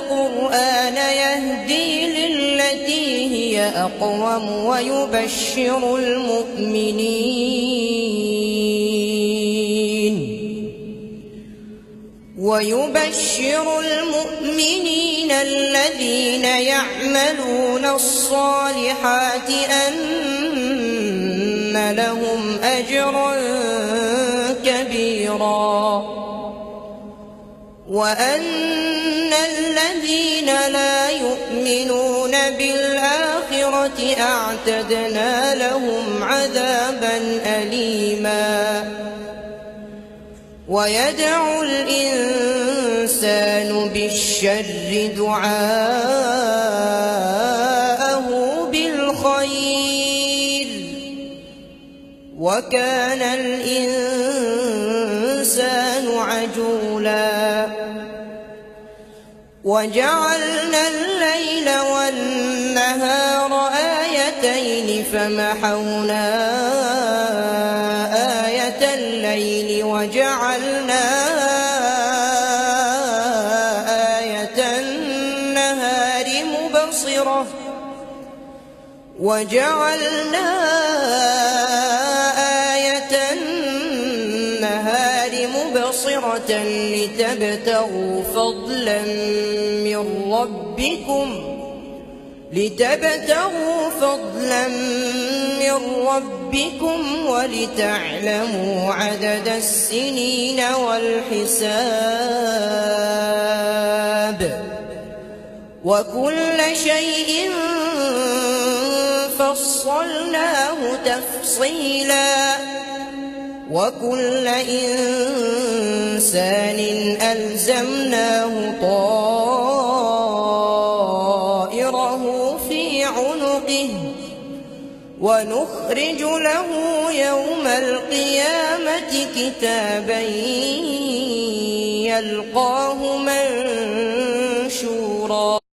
القرآن يهدي للتي هي أقوم ويبشر المؤمنين الذين يعملون الصالحات أن لهم أجرا كبيرا، وأن الذين لا يؤمنون بالآخرة أعتدنا لهم عذابا أليما. ويدعو الإنسان بالشر دعاءه بالخير، وكان الإنسان عجولا. وجعلنا الليل والنهار آيتين فمحونا آية الليل وجعلنا آية النهار مبصرة لتبتغوا فضلا من ربكم ولتعلموا عدد السنين والحساب، وكل شيء فصلناه تفصيلا، وكل إنسان ألزمناه طائره في عنقه، ونخرج له يوم القيامة كتابا يلقاه منشورا